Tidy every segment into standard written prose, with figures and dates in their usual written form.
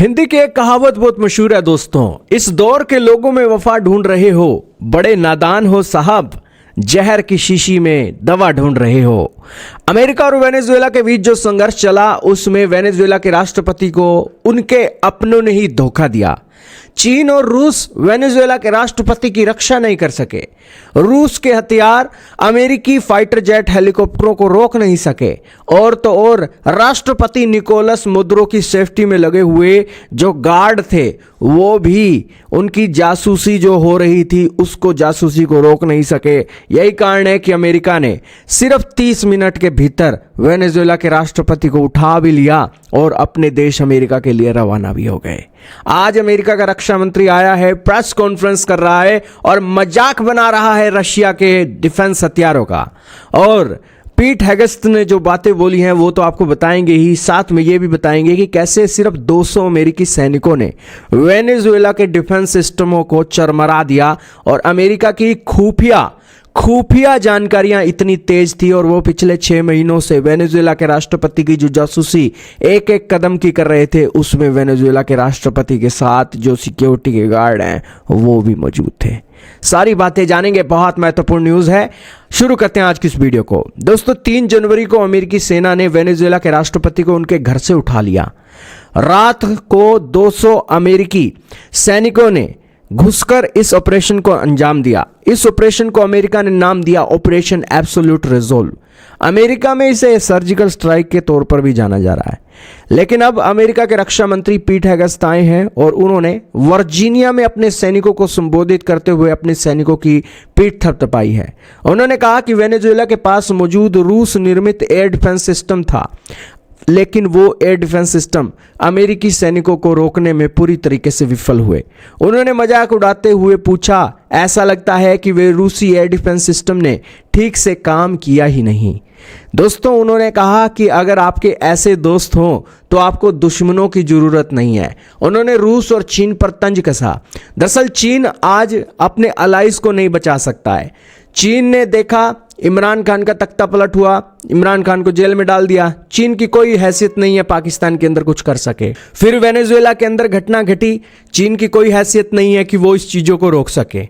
हिंदी की एक कहावत बहुत मशहूर है दोस्तों, इस दौर के लोगों में वफा ढूंढ रहे हो, बड़े नादान हो साहब, जहर की शीशी में दवा ढूंढ रहे हो। अमेरिका और वेनेजुएला के बीच जो संघर्ष चला उसमें वेनेजुएला के राष्ट्रपति को उनके अपनों ने ही धोखा दिया। चीन और रूस वेनेजुएला के राष्ट्रपति की रक्षा नहीं कर सके। रूस के हथियार अमेरिकी फाइटर जेट हेलीकॉप्टरों को रोक नहीं सके। और तो और राष्ट्रपति निकोलस मदुरो की सेफ्टी में लगे हुए जो गार्ड थे वो भी उनकी जासूसी जो हो रही थी उसको जासूसी को रोक नहीं सके। यही कारण है कि अमेरिका ने सिर्फ 30 मिनट के भीतर वेनेजुएला के राष्ट्रपति को उठा भी लिया और अपने देश अमेरिका के लिए रवाना भी हो गए। आज अमेरिका का रक्षा मंत्री आया है, प्रेस कॉन्फ्रेंस कर रहा है और मजाक बना रहा है रशिया के डिफेंस हथियारों का। और पीट हेगेस्ट ने जो बातें बोली हैं वो तो आपको बताएंगे ही, साथ में ये भी बताएंगे कि कैसे सिर्फ 200 अमेरिकी सैनिकों ने वेनेजुएला के डिफेंस सिस्टमों को चरमरा दिया। और अमेरिका की खुफिया जानकारियां इतनी तेज थी और वो पिछले 6 महीनों से वेनेजुएला के राष्ट्रपति की जो जासूसी एक एक कदम की कर रहे थे उसमें वेनेजुएला के राष्ट्रपति के साथ जो सिक्योरिटी के गार्ड हैं वो भी मौजूद थे। सारी बातें जानेंगे, बहुत महत्वपूर्ण न्यूज़ है। शुरू करते हैं आज की इस वीडियो को। दोस्तों 3 जनवरी को अमेरिकी सेना ने वेनेजुएला के राष्ट्रपति को उनके घर से उठा लिया। रात को 200 अमेरिकी सैनिकों ने घुसकर इस ऑपरेशन को अंजाम दिया। इस ऑपरेशन को अमेरिका ने नाम दिया ऑपरेशन एब्सोल्यूट रिजोल्व। अमेरिका में इसे सर्जिकल स्ट्राइक के तौर पर भी जाना जा रहा है। लेकिन अब अमेरिका के रक्षा मंत्री पीट हेगेस्ट आए हैं और उन्होंने वर्जीनिया में अपने सैनिकों को संबोधित करते हुए अपने सैनिकों की पीठ थपथपाई है। उन्होंने कहा कि वेनेजुएला के पास मौजूद रूस निर्मित एयर डिफेंस सिस्टम था, लेकिन वो एयर डिफेंस सिस्टम अमेरिकी सैनिकों को रोकने में पूरी तरीके से विफल हुए। उन्होंने मजाक उड़ाते हुए पूछा, ऐसा लगता है कि वे रूसी एयर डिफेंस सिस्टम ने ठीक से काम किया ही नहीं। दोस्तों उन्होंने कहा कि अगर आपके ऐसे दोस्त हों तो आपको दुश्मनों की जरूरत नहीं है। उन्होंने रूस और चीन पर तंज कसा। दरअसल चीन आज अपने अलाइज को नहीं बचा सकता है। चीन ने देखा इमरान खान का तख्ता पलट हुआ, इमरान खान को जेल में डाल दिया। चीन की कोई हैसियत नहीं है पाकिस्तान के अंदर कुछ कर सके। फिर वेनेजुएला के अंदर घटना घटी, चीन की कोई हैसियत नहीं है कि वो इस चीज़ों को रोक सके।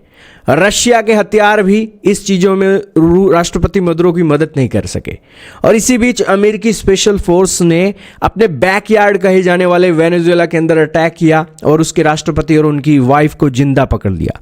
रशिया के हथियार भी इस चीज़ों में राष्ट्रपति मदुरो की मदद नहीं कर सके। और इसी बीच अमेरिकी स्पेशल फोर्स ने अपने बैकयार्ड कहे जाने वाले वेनेजुएला के अंदर अटैक किया और उसके राष्ट्रपति और उनकी वाइफ को जिंदा पकड़ लिया।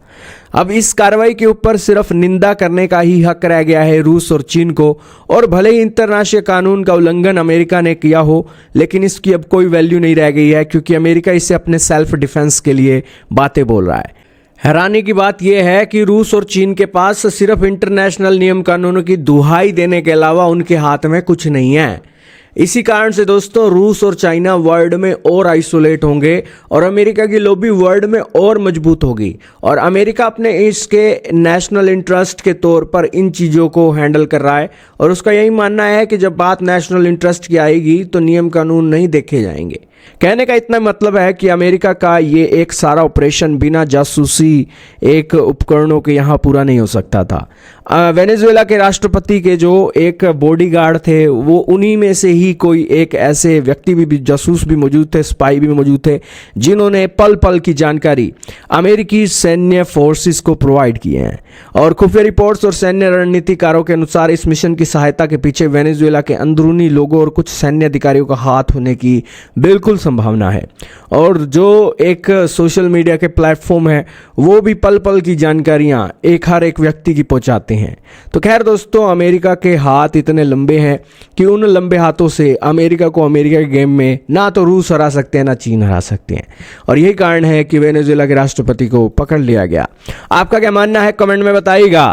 अब इस कार्रवाई के ऊपर सिर्फ निंदा करने का ही हक रह गया है रूस और चीन को। और भले ही इंटरनेशनल कानून का उल्लंघन अमेरिका ने किया हो, लेकिन इसकी अब कोई वैल्यू नहीं रह गई है क्योंकि अमेरिका इसे अपने सेल्फ डिफेंस के लिए बातें बोल रहा है। हैरानी की बात यह है कि रूस और चीन के पास सिर्फ इंटरनेशनल नियम कानूनों की दुहाई देने के अलावा उनके हाथ में कुछ नहीं है। इसी कारण से दोस्तों रूस और चाइना वर्ल्ड में और आइसोलेट होंगे और अमेरिका की लॉबी वर्ल्ड में और मजबूत होगी। और अमेरिका अपने इसके नेशनल इंटरेस्ट के तौर पर इन चीज़ों को हैंडल कर रहा है और उसका यही मानना है कि जब बात नेशनल इंटरेस्ट की आएगी तो नियम कानून नहीं देखे जाएंगे। कहने का इतना मतलब है कि अमेरिका का ये एक सारा ऑपरेशन बिना जासूसी एक उपकरणों के यहाँ पूरा नहीं हो सकता था। वेनेजुएला के राष्ट्रपति के जो एक बॉडीगार्ड थे वो उन्हीं में से ही कोई एक ऐसे व्यक्ति भी जासूस भी मौजूद थे, स्पाई भी मौजूद थे, जिन्होंने पल पल की जानकारी अमेरिकी सैन्य फोर्सेस को प्रोवाइड किए हैं। और खुफिया रिपोर्ट्स और सैन्य रणनीतिकारों के अनुसार इस मिशन की सहायता के पीछे वेनेजुएला के अंदरूनी लोगों और कुछ सैन्य अधिकारियों का हाथ होने की बिल्कुल संभावना है। और जो एक सोशल मीडिया के प्लेटफॉर्म है वो भी पल पल की जानकारियां हर एक व्यक्ति की पहुंचाते हैं। तो खैर दोस्तों अमेरिका के हाथ इतने लंबे हैं कि उन लंबे हाथों से अमेरिका को अमेरिका के गेम में ना तो रूस हरा सकते हैं ना चीन हरा सकते हैं। और यही कारण है कि वेनेजुएला के राष्ट्रपति को पकड़ लिया गया। आपका क्या मानना है कमेंट में बताइएगा।